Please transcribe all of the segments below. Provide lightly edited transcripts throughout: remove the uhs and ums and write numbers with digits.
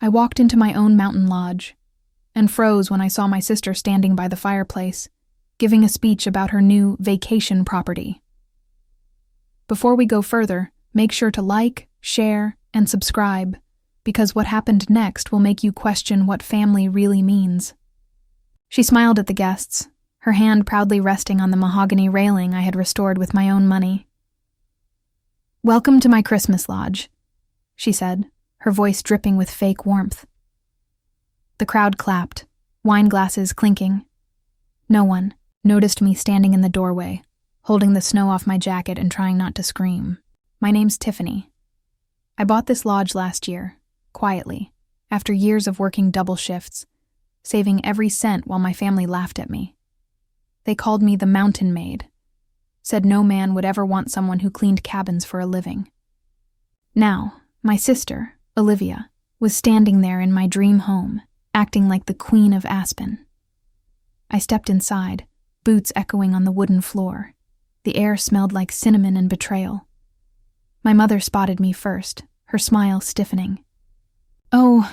I walked into my own mountain lodge and froze when I saw my sister standing by the fireplace, giving a speech about her new vacation property. Before we go further, make sure to like, share, and subscribe, because what happened next will make you question what family really means. She smiled at the guests, her hand proudly resting on the mahogany railing I had restored with my own money. "Welcome to my Christmas lodge," she said, her voice dripping with fake warmth. The crowd clapped, wine glasses clinking. No one noticed me standing in the doorway, holding the snow off my jacket and trying not to scream. "My name's Tiffany. I bought this lodge last year, quietly, after years of working double shifts, saving every cent while my family laughed at me. They called me the Mountain Maid, said no man would ever want someone who cleaned cabins for a living. Now, my sister, Olivia, was standing there in my dream home, acting like the Queen of Aspen. I stepped inside, boots echoing on the wooden floor. The air smelled like cinnamon and betrayal. My mother spotted me first, her smile stiffening. "Oh,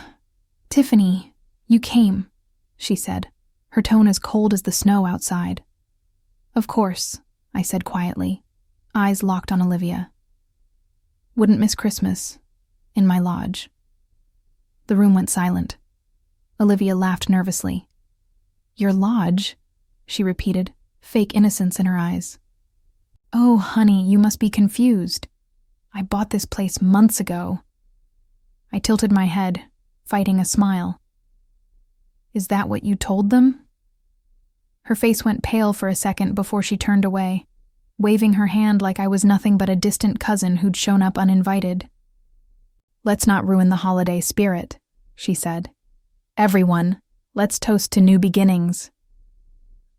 Tiffany, you came," she said, her tone as cold as the snow outside. "Of course," I said quietly, eyes locked on Olivia. "Wouldn't miss Christmas in my lodge." The room went silent. Olivia laughed nervously. "Your lodge?" she repeated, fake innocence in her eyes. "Oh, honey, you must be confused. I bought this place months ago." I tilted my head, fighting a smile. "Is that what you told them?" Her face went pale for a second before she turned away, waving her hand like I was nothing but a distant cousin who'd shown up uninvited. "Let's not ruin the holiday spirit," she said. "Everyone, let's toast to new beginnings."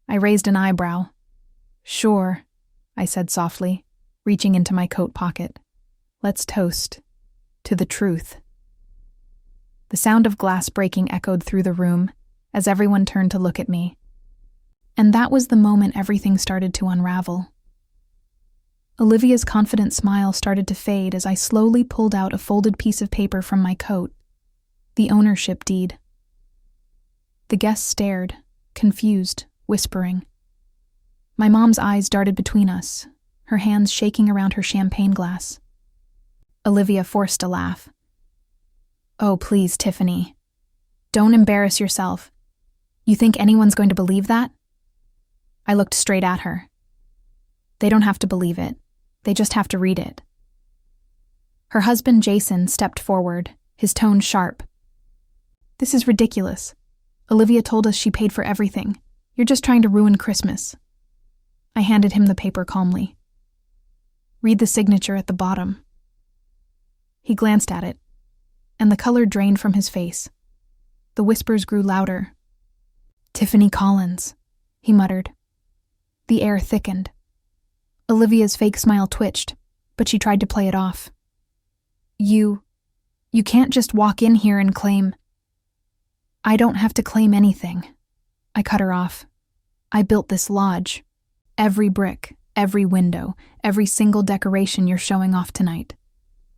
I raised an eyebrow. "Sure," I said softly, reaching into my coat pocket. "Let's toast to the truth." The sound of glass breaking echoed through the room as everyone turned to look at me. And that was the moment everything started to unravel. Olivia's confident smile started to fade as I slowly pulled out a folded piece of paper from my coat, the ownership deed. The guests stared, confused, whispering. My mom's eyes darted between us, her hands shaking around her champagne glass. Olivia forced a laugh. "Oh, please, Tiffany. Don't embarrass yourself. You think anyone's going to believe that?" I looked straight at her. "They don't have to believe it. They just have to read it." Her husband, Jason, stepped forward, his tone sharp. "This is ridiculous. Olivia told us she paid for everything. You're just trying to ruin Christmas." I handed him the paper calmly. "Read the signature at the bottom." He glanced at it, and the color drained from his face. The whispers grew louder. "Tiffany Collins," he muttered. The air thickened. Olivia's fake smile twitched, but she tried to play it off. You can't just walk in here and claim." "I don't have to claim anything." I cut her off. "I built this lodge. Every brick, every window, every single decoration you're showing off tonight.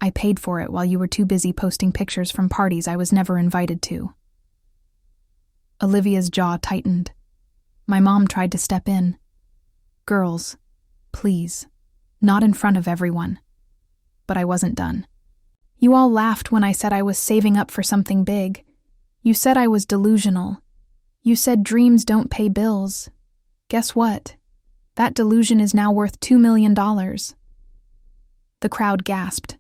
I paid for it while you were too busy posting pictures from parties I was never invited to." Olivia's jaw tightened. My mom tried to step in. "Girls, please, not in front of everyone." But I wasn't done. "You all laughed when I said I was saving up for something big. You said I was delusional. You said dreams don't pay bills. Guess what? That delusion is now worth $2 million. The crowd gasped.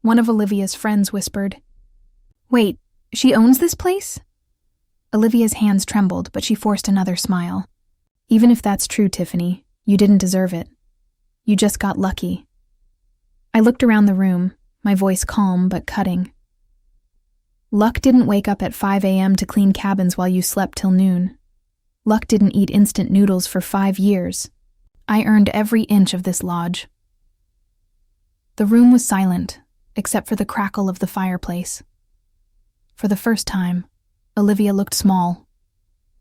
One of Olivia's friends whispered, "Wait, she owns this place?" Olivia's hands trembled, but she forced another smile. "Even if that's true, Tiffany, you didn't deserve it. You just got lucky." I looked around the room, my voice calm but cutting. "Luck didn't wake up at 5 a.m. to clean cabins while you slept till noon. Luck didn't eat instant noodles for 5 years. I earned every inch of this lodge." The room was silent, except for the crackle of the fireplace. For the first time, Olivia looked small,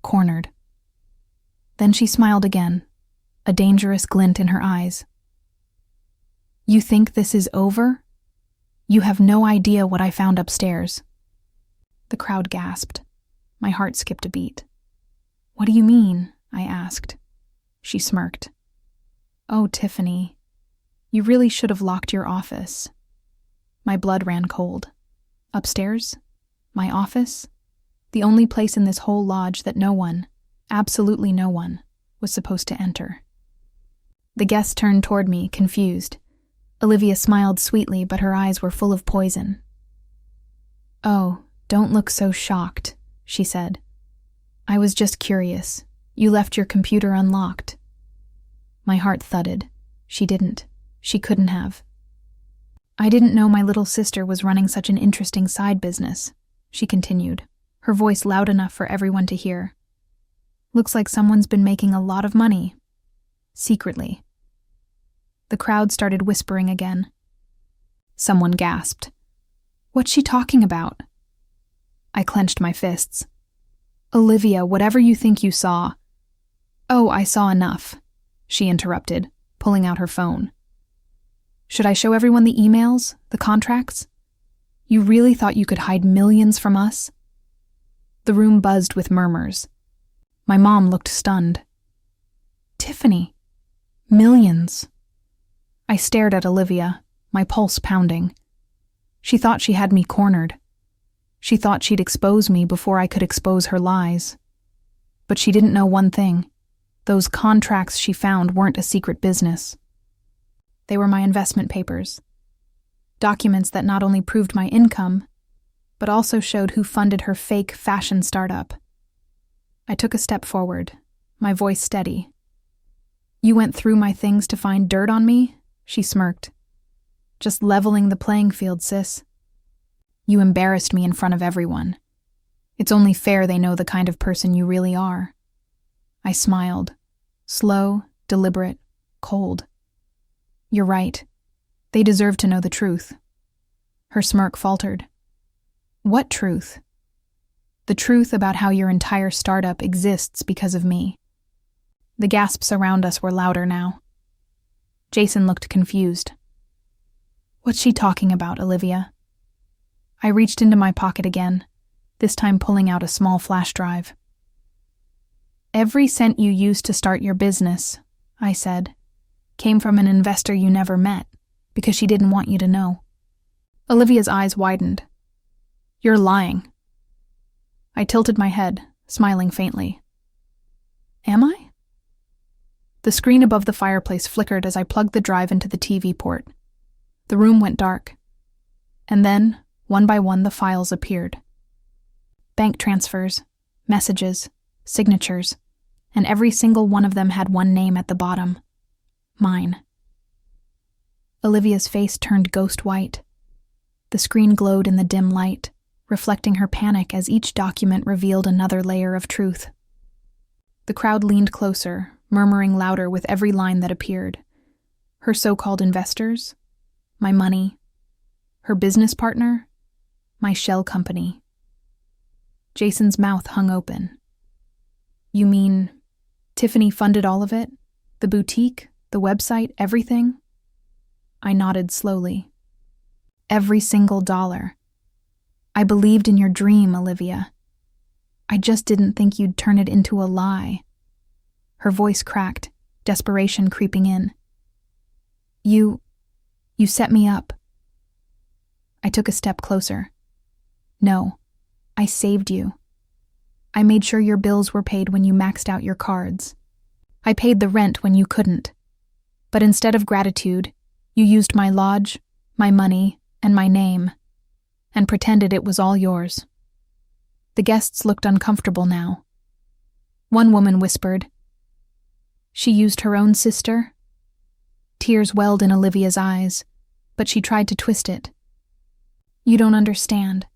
cornered. Then she smiled again, a dangerous glint in her eyes. "You think this is over? You have no idea what I found upstairs. The crowd gasped. My heart skipped a beat. What do you mean? I asked. She smirked. Oh, Tiffany, you really should have locked your office. My blood ran cold. Upstairs? My office? The only place in this whole lodge that no one, absolutely no one, was supposed to enter. The guests turned toward me, confused. Olivia smiled sweetly, but her eyes were full of poison. Oh, don't look so shocked, she said. I was just curious. You left your computer unlocked. My heart thudded. She didn't. She couldn't have. I didn't know my little sister was running such an interesting side business, she continued, her voice loud enough for everyone to hear. Looks like someone's been making a lot of money. Secretly. The crowd started whispering again. Someone gasped. What's she talking about? I clenched my fists. Olivia, whatever you think you saw. Oh, I saw enough, she interrupted, pulling out her phone. Should I show everyone the emails, the contracts? You really thought you could hide millions from us? The room buzzed with murmurs. My mom looked stunned. Tiffany, millions. I stared at Olivia, my pulse pounding. She thought she had me cornered. She thought she'd expose me before I could expose her lies. But she didn't know one thing. Those contracts she found weren't a secret business. They were my investment papers. Documents that not only proved my income, but also showed who funded her fake fashion startup. I took a step forward, my voice steady. You went through my things to find dirt on me? She smirked. Just leveling the playing field, sis. You embarrassed me in front of everyone. It's only fair they know the kind of person you really are. I smiled. Slow, deliberate, cold. You're right. They deserve to know the truth. Her smirk faltered. What truth? The truth about how your entire startup exists because of me. The gasps around us were louder now. Jason looked confused. What's she talking about, Olivia? I reached into my pocket again, this time pulling out a small flash drive. Every cent you used to start your business, I said, came from an investor you never met, because she didn't want you to know. Olivia's eyes widened. You're lying. I tilted my head, smiling faintly. Am I? The screen above the fireplace flickered as I plugged the drive into the TV port. The room went dark. And then, one by one, the files appeared. Bank transfers, messages, signatures, and every single one of them had one name at the bottom. Mine. Olivia's face turned ghost white. The screen glowed in the dim light, reflecting her panic as each document revealed another layer of truth. The crowd leaned closer, murmuring louder with every line that appeared. Her so-called investors, my money, her business partner, my shell company. Jason's mouth hung open. You mean Tiffany funded all of it? The boutique, the website, everything? I nodded slowly. Every single dollar. I believed in your dream, Olivia. I just didn't think you'd turn it into a lie. Her voice cracked, desperation creeping in. You set me up. I took a step closer. No, I saved you. I made sure your bills were paid when you maxed out your cards. I paid the rent when you couldn't. But instead of gratitude, you used my lodge, my money, and my name, and pretended it was all yours. The guests looked uncomfortable now. One woman whispered, She used her own sister? Tears welled in Olivia's eyes, but she tried to twist it. You don't understand.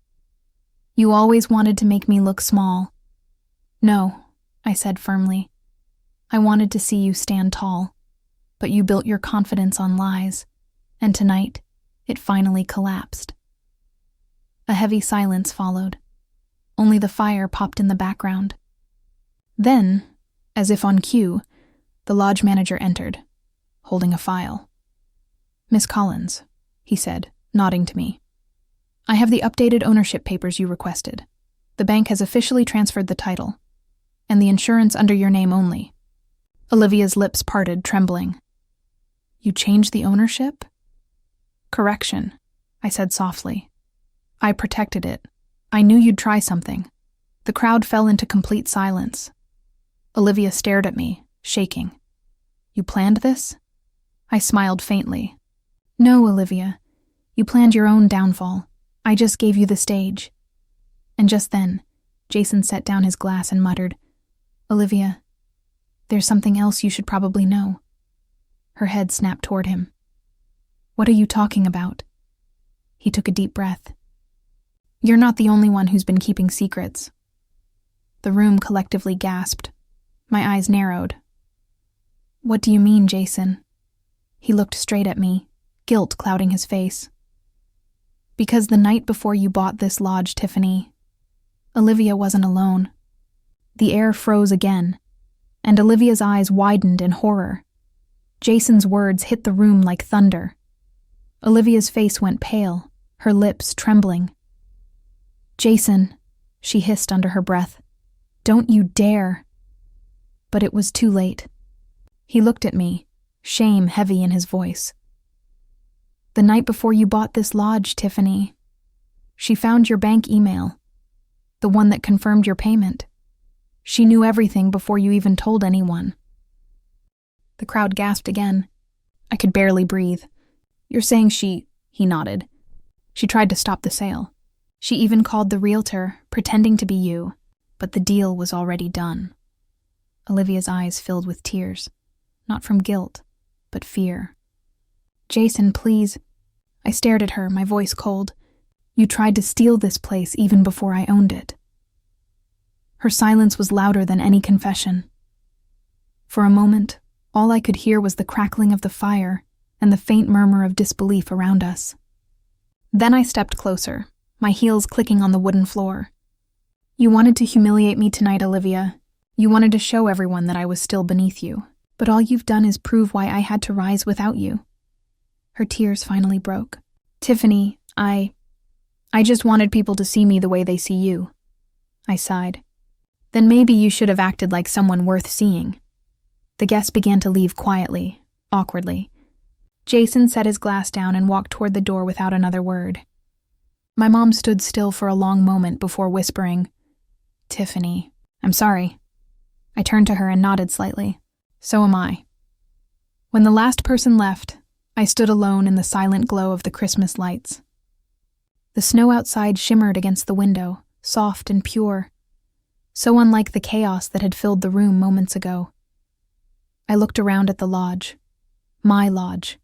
You always wanted to make me look small. No, I said firmly. I wanted to see you stand tall, but you built your confidence on lies, and tonight, it finally collapsed. A heavy silence followed. Only the fire popped in the background. Then, as if on cue, the lodge manager entered, holding a file. Miss Collins, he said, nodding to me. I have the updated ownership papers you requested. The bank has officially transferred the title, and the insurance under your name only. Olivia's lips parted, trembling. You changed the ownership? Correction, I said softly. I protected it. I knew you'd try something. The crowd fell into complete silence. Olivia stared at me, shaking. You planned this? I smiled faintly. No, Olivia. You planned your own downfall. I just gave you the stage. And just then, Jason set down his glass and muttered, Olivia, there's something else you should probably know. Her head snapped toward him. What are you talking about? He took a deep breath. You're not the only one who's been keeping secrets. The room collectively gasped. My eyes narrowed. What do you mean, Jason? He looked straight at me, guilt clouding his face. Because the night before you bought this lodge, Tiffany, Olivia wasn't alone. The air froze again, and Olivia's eyes widened in horror. Jason's words hit the room like thunder. Olivia's face went pale, her lips trembling. Jason, she hissed under her breath, don't you dare. But it was too late. He looked at me, shame heavy in his voice. The night before you bought this lodge, Tiffany, she found your bank email, the one that confirmed your payment. She knew everything before you even told anyone. The crowd gasped again. I could barely breathe. You're saying he nodded. She tried to stop the sale. She even called the realtor, pretending to be you, but the deal was already done. Olivia's eyes filled with tears, not from guilt, but fear. Jason, please. I stared at her, my voice cold. You tried to steal this place even before I owned it. Her silence was louder than any confession. For a moment, all I could hear was the crackling of the fire and the faint murmur of disbelief around us. Then I stepped closer, my heels clicking on the wooden floor. You wanted to humiliate me tonight, Olivia. You wanted to show everyone that I was still beneath you, but all you've done is prove why I had to rise without you. Her tears finally broke. Tiffany, I just wanted people to see me the way they see you. I sighed. Then maybe you should have acted like someone worth seeing. The guests began to leave quietly, awkwardly. Jason set his glass down and walked toward the door without another word. My mom stood still for a long moment before whispering, Tiffany, I'm sorry. I turned to her and nodded slightly. So am I. When the last person left, I stood alone in the silent glow of the Christmas lights. The snow outside shimmered against the window, soft and pure, so unlike the chaos that had filled the room moments ago. I looked around at the lodge, my lodge,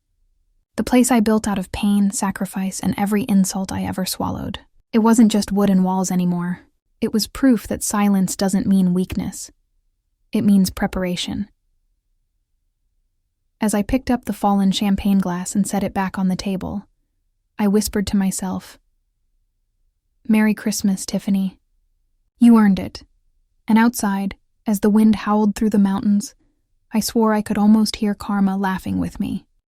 the place I built out of pain, sacrifice, and every insult I ever swallowed. It wasn't just wood and walls anymore. It was proof that silence doesn't mean weakness. It means preparation. As I picked up the fallen champagne glass and set it back on the table, I whispered to myself, Merry Christmas, Tiffany. You earned it. And outside, as the wind howled through the mountains, I swore I could almost hear Karma laughing with me.